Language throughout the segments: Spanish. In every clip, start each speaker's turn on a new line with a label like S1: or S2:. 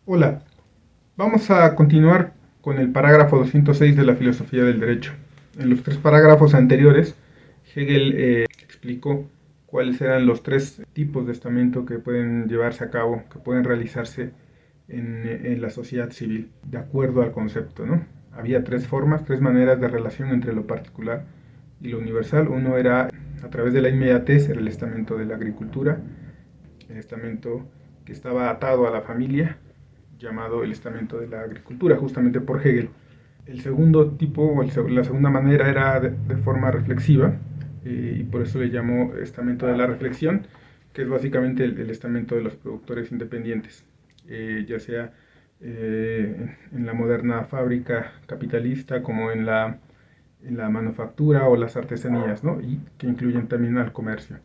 S1: Hola, vamos a continuar con el parágrafo 206 de la filosofía del derecho. En los tres parágrafos anteriores, Hegel explicó cuáles eran los tres tipos de estamento que pueden llevarse a cabo, que pueden realizarse en la sociedad civil, de acuerdo al concepto, ¿no? Había tres formas, tres maneras de relación entre lo particular y lo universal. Uno era a través de la inmediatez, era el estamento de la agricultura, el estamento que estaba atado a la familia, llamado el estamento de la agricultura, justamente por Hegel. El segundo tipo, o la segunda manera, era de forma reflexiva, y por eso le llamó estamento de la reflexión, que es básicamente el estamento de los productores independientes, ya sea en la moderna fábrica capitalista como en la manufactura o las artesanías, ¿no? Y que incluyen también al comercio.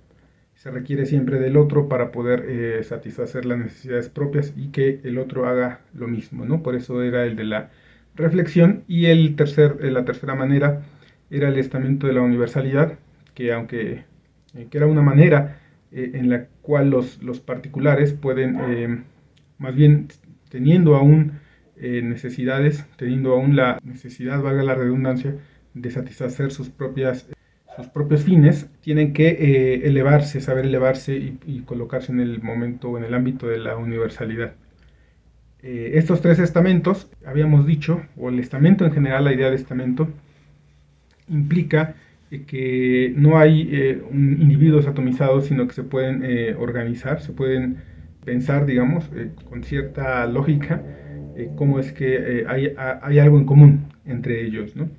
S1: Se requiere siempre del otro para poder satisfacer las necesidades propias y que el otro haga lo mismo, ¿no? Por eso era el de la reflexión. Y la tercera manera era el estamento de la universalidad, que aunque que era una manera en la cual los particulares pueden, más bien teniendo aún teniendo aún la necesidad, valga la redundancia, de satisfacer sus propios fines, tienen que elevarse, saber elevarse y colocarse en el momento, en el ámbito de la universalidad. Estos tres estamentos, habíamos dicho, o el estamento en general, la idea de estamento, implica que no hay individuos atomizados, sino que se pueden organizar, se pueden pensar, digamos, con cierta lógica, cómo es que hay algo en común entre ellos, ¿no?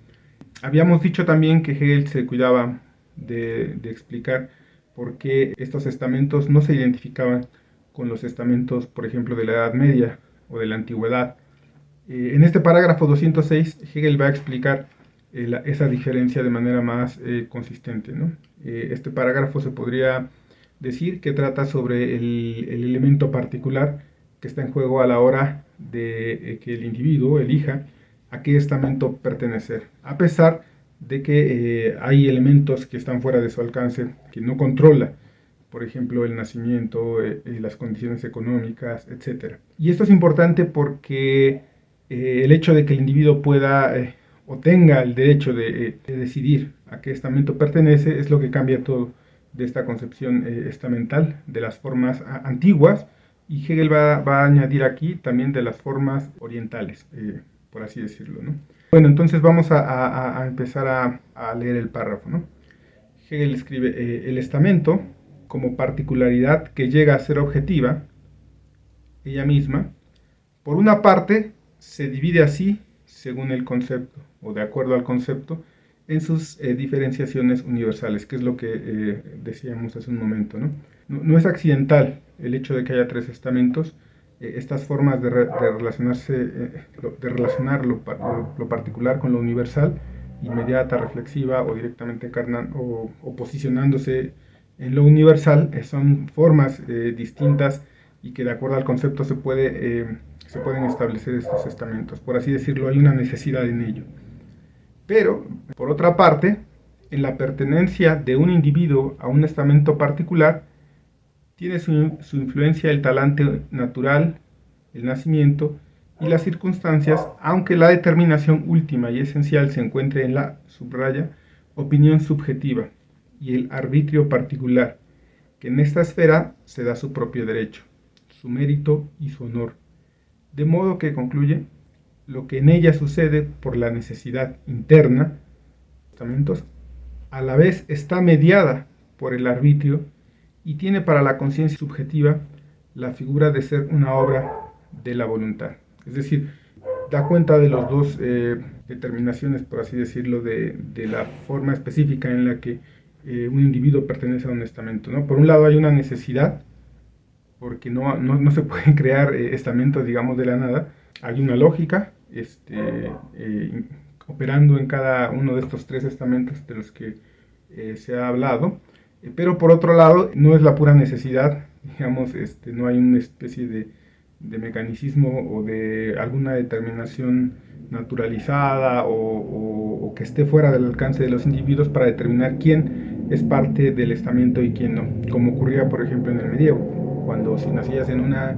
S1: Habíamos dicho también que Hegel se cuidaba de explicar por qué estos estamentos no se identificaban con los estamentos, por ejemplo, de la Edad Media o de la Antigüedad. En este parágrafo 206, Hegel va a explicar esa diferencia de manera más consistente, ¿no? Este parágrafo se podría decir que trata sobre el elemento particular que está en juego a la hora de que el individuo elija a qué estamento pertenecer, a pesar de que hay elementos que están fuera de su alcance, que no controla, por ejemplo, el nacimiento, las condiciones económicas, etc. Y esto es importante porque el hecho de que el individuo pueda o tenga el derecho de decidir a qué estamento pertenece es lo que cambia todo de esta concepción estamental de las formas antiguas, y Hegel va a añadir aquí también de las formas orientales, por así decirlo, ¿no? Bueno, entonces vamos a empezar a leer el párrafo, ¿no? Hegel escribe, el estamento, como particularidad que llega a ser objetiva, ella misma, por una parte, se divide así, según el concepto, o de acuerdo al concepto, en sus diferenciaciones universales, que es lo que decíamos hace un momento, ¿no? No es accidental el hecho de que haya tres estamentos. Estas formas de relacionarse, de relacionar lo particular con lo universal, inmediata, reflexiva o directamente o posicionándose en lo universal, son formas distintas y que de acuerdo al concepto se pueden establecer estos estamentos. Por así decirlo, hay una necesidad en ello. Pero, por otra parte, en la pertenencia de un individuo a un estamento particular, tiene su influencia el talante natural, el nacimiento y las circunstancias, aunque la determinación última y esencial se encuentre en la, subraya, opinión subjetiva y el arbitrio particular, que en esta esfera se da su propio derecho, su mérito y su honor. De modo que, concluye, lo que en ella sucede por la necesidad interna, a la vez está mediada por el arbitrio y tiene para la conciencia subjetiva la figura de ser una obra de la voluntad. Es decir, da cuenta de las dos determinaciones, por así decirlo, de la forma específica en la que un individuo pertenece a un estamento, ¿no? Por un lado hay una necesidad, porque no se pueden crear estamentos, digamos, de la nada. Hay una lógica operando en cada uno de estos tres estamentos de los que se ha hablado, pero por otro lado no es la pura necesidad, digamos, no hay una especie de mecanicismo o de alguna determinación naturalizada o que esté fuera del alcance de los individuos para determinar quién es parte del estamento y quién no, como ocurría por ejemplo en el medievo, cuando si nacías en una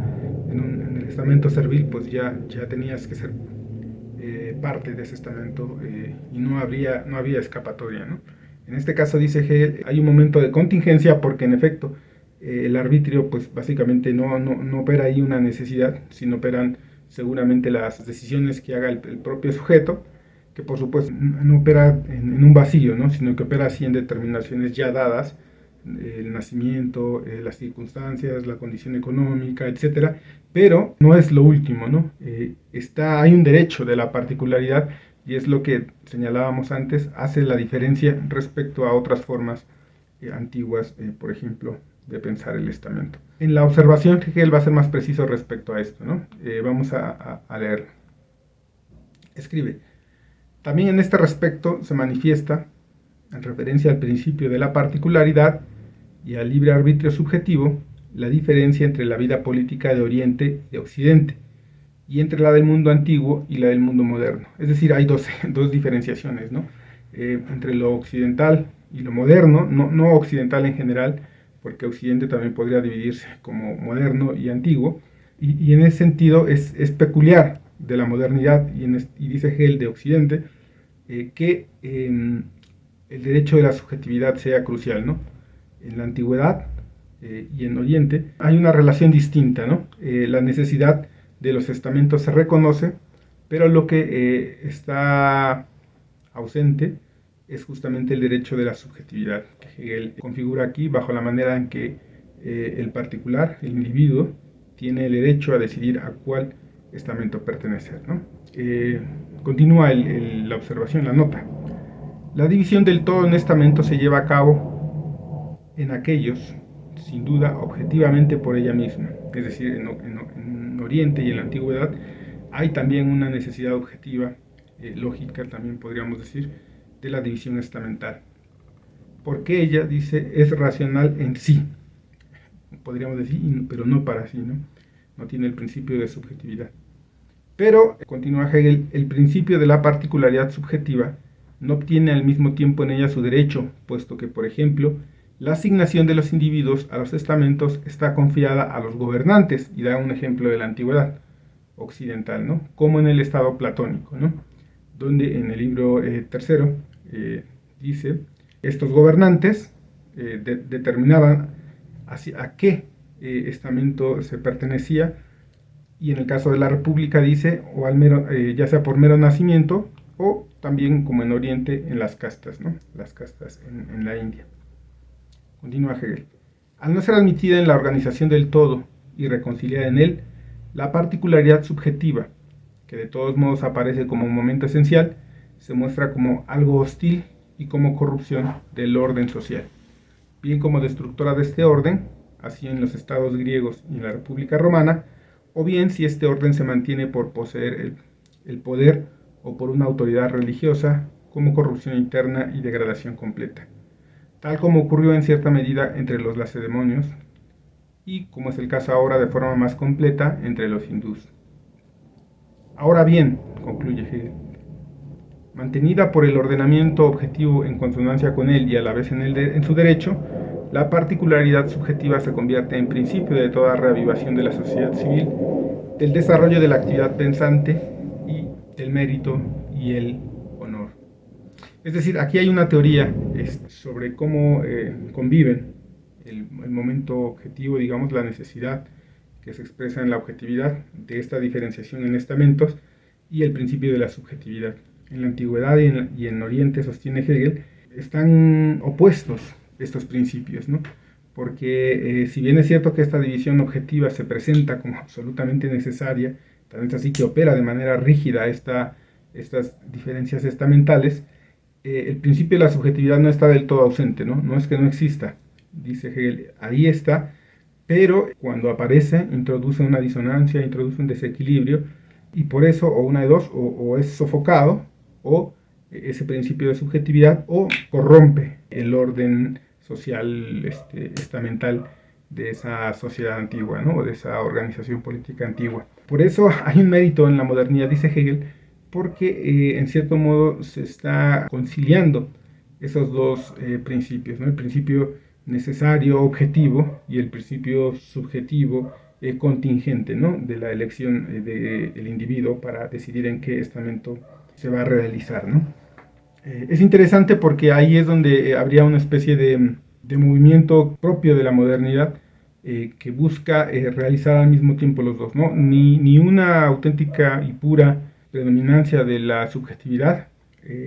S1: en el estamento servil, pues ya tenías que ser parte de ese estamento y no había escapatoria, ¿no? En este caso, dice Hegel, hay un momento de contingencia porque en efecto el arbitrio pues básicamente no opera ahí una necesidad, sino operan seguramente las decisiones que haga el propio sujeto, que por supuesto no opera en un vacío, ¿no? Sino que opera así en determinaciones ya dadas, el nacimiento, las circunstancias, la condición económica, etcétera, pero no es lo último, ¿no? Hay un derecho de la particularidad y es lo que señalábamos antes, hace la diferencia respecto a otras formas antiguas, por ejemplo, de pensar el estamento. En la observación, Hegel va a ser más preciso respecto a esto, ¿no? Vamos a leerlo. Escribe: también en este respecto se manifiesta, en referencia al principio de la particularidad y al libre arbitrio subjetivo, la diferencia entre la vida política de Oriente y de Occidente, y entre la del mundo antiguo y la del mundo moderno. Es decir, hay dos diferenciaciones, ¿no? Entre lo occidental y lo moderno, no occidental en general, porque Occidente también podría dividirse como moderno y antiguo, y en ese sentido es peculiar de la modernidad, y dice Hegel de Occidente, que el derecho de la subjetividad sea crucial, ¿no? En la antigüedad y en Oriente hay una relación distinta, ¿no? La necesidad de los estamentos se reconoce, pero lo que está ausente es justamente el derecho de la subjetividad, que Hegel configura aquí bajo la manera en que el particular, el individuo, tiene el derecho a decidir a cuál estamento pertenecer, ¿no? Continúa la observación, la nota. La división del todo en estamentos se lleva a cabo en aquellos, sin duda, objetivamente por ella misma. Es decir, en Oriente y en la Antigüedad hay también una necesidad objetiva, lógica también podríamos decir, de la división estamental. Porque ella, dice, es racional en sí, podríamos decir, pero no para sí, ¿no? No tiene el principio de subjetividad. Pero, continúa Hegel, el principio de la particularidad subjetiva no obtiene al mismo tiempo en ella su derecho, puesto que, por ejemplo, la asignación de los individuos a los estamentos está confiada a los gobernantes, y da un ejemplo de la antigüedad occidental, ¿no? Como en el estado platónico, ¿no? Donde en el libro tercero dice, estos gobernantes determinaban a qué estamento se pertenecía, y en el caso de la república dice, o al mero, ya sea por mero nacimiento, o también como en Oriente en las castas, ¿no? Las castas en la India. Continúa Hegel. Al no ser admitida en la organización del todo y reconciliada en él, la particularidad subjetiva, que de todos modos aparece como un momento esencial, se muestra como algo hostil y como corrupción del orden social, bien como destructora de este orden, así en los estados griegos y en la República Romana, o bien si este orden se mantiene por poseer el poder o por una autoridad religiosa, como corrupción interna y degradación completa, tal como ocurrió en cierta medida entre los lacedemonios y, como es el caso ahora de forma más completa, entre los hindús. Ahora bien, concluye Hegel, mantenida por el ordenamiento objetivo en consonancia con él y a la vez en su derecho, la particularidad subjetiva se convierte en principio de toda reavivación de la sociedad civil, del desarrollo de la actividad pensante y del mérito y el honor. Es decir, aquí hay una teoría sobre cómo conviven el momento objetivo, digamos, la necesidad que se expresa en la objetividad de esta diferenciación en estamentos y el principio de la subjetividad. En la antigüedad y en Oriente, sostiene Hegel, están opuestos estos principios, ¿no? Porque si bien es cierto que esta división objetiva se presenta como absolutamente necesaria, también es así que opera de manera rígida estas diferencias estamentales, el principio de la subjetividad no está del todo ausente, ¿no? No es que no exista, dice Hegel, ahí está, pero cuando aparece introduce una disonancia, introduce un desequilibrio, y por eso o una de dos, o es sofocado, o ese principio de subjetividad, o corrompe el orden social estamental de esa sociedad antigua, ¿no? O de esa organización política antigua. Por eso hay un mérito en la modernidad, dice Hegel, porque en cierto modo se está conciliando esos dos principios, ¿no? El principio necesario, objetivo, y el principio subjetivo, contingente, ¿no?, de la elección del individuo para decidir en qué estamento se va a realizar, ¿no? Es interesante porque ahí es donde habría una especie de movimiento propio de la modernidad que busca realizar al mismo tiempo los dos, ¿no? Ni una auténtica y pura predominancia de la subjetividad,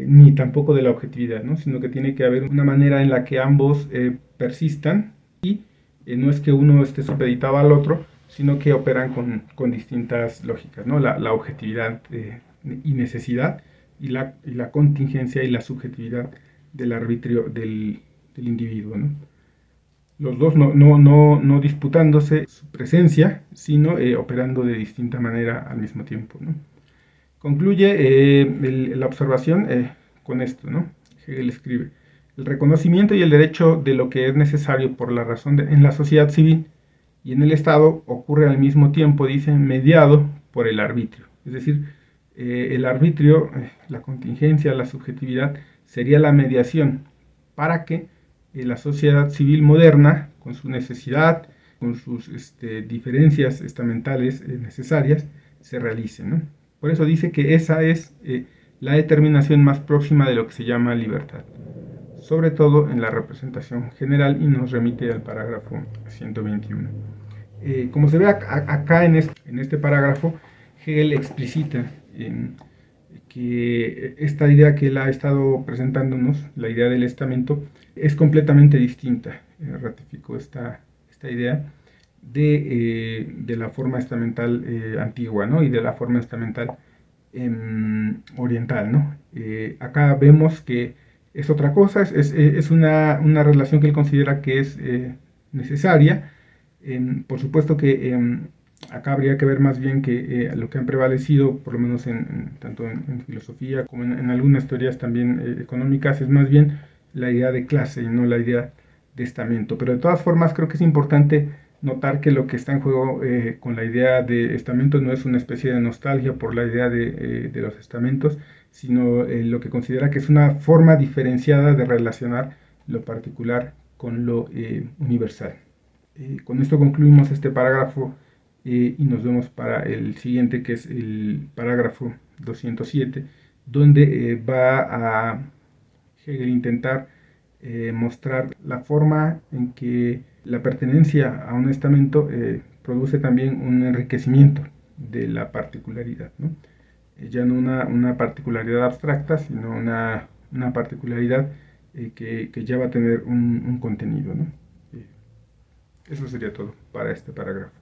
S1: ni tampoco de la objetividad, ¿no?, sino que tiene que haber una manera en la que ambos persistan y no es que uno esté supeditado al otro, sino que operan con distintas lógicas, ¿no? La objetividad y necesidad y la contingencia y la subjetividad del arbitrio del individuo, ¿no? Los dos no disputándose su presencia, sino operando de distinta manera al mismo tiempo, ¿no? Concluye la observación con esto, ¿no? Hegel escribe: el reconocimiento y el derecho de lo que es necesario por la razón en la sociedad civil y en el Estado ocurre al mismo tiempo, dice, mediado por el arbitrio. Es decir, el arbitrio, la contingencia, la subjetividad, sería la mediación para que la sociedad civil moderna, con su necesidad, con sus diferencias estamentales necesarias, se realice, ¿no? Por eso dice que esa es la determinación más próxima de lo que se llama libertad, sobre todo en la representación general, y nos remite al parágrafo 121. Como se ve acá en este parágrafo, Hegel explicita que esta idea que él ha estado presentándonos, la idea del estamento, es completamente distinta. Ratificó esta idea de la forma estamental antigua, ¿no?, y de la forma estamental oriental, ¿no? Acá vemos que es otra cosa, es una relación que él considera que es necesaria. Por supuesto que acá habría que ver más bien que lo que han prevalecido, por lo menos tanto en filosofía como en algunas teorías también económicas, es más bien la idea de clase y no la idea de estamento. Pero de todas formas creo que es importante notar que lo que está en juego con la idea de estamento no es una especie de nostalgia por la idea de los estamentos, sino lo que considera que es una forma diferenciada de relacionar lo particular con lo universal. Con esto concluimos este parágrafo y nos vemos para el siguiente, que es el parágrafo 207, donde va a Hegel intentar mostrar la forma en que la pertenencia a un estamento produce también un enriquecimiento de la particularidad, ¿no? Ya no una particularidad abstracta, sino una particularidad que ya va a tener un contenido, ¿no? Eso sería todo para este parágrafo.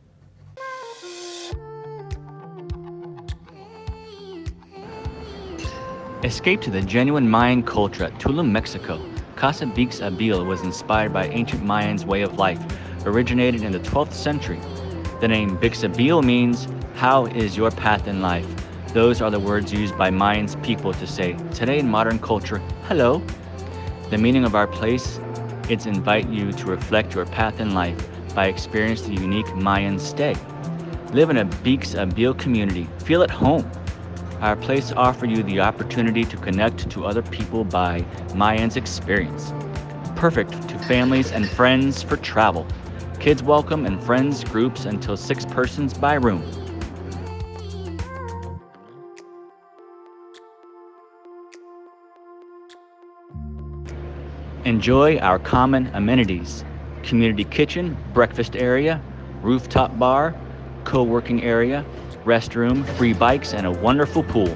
S2: Escape to the genuine Mayan culture at Tulum, Mexico. Casa Bix Abil was inspired by ancient Mayans' way of life, originated in the 12th century. The name Bix Abil means, "How is your path in life?" Those are the words used by Mayans people to say, today in modern culture, hello. The meaning of our place, it's invite you to reflect your path in life by experiencing the unique Mayan stay. Live in a Bix Abil community, feel at home. Our place offers you the opportunity to connect to other people by Mayans experience. Perfect to families and friends for travel. Kids welcome and friends groups until 6 persons by room. Enjoy our common amenities: community kitchen, breakfast area, rooftop bar, co-working area, restroom, free bikes, and a wonderful pool.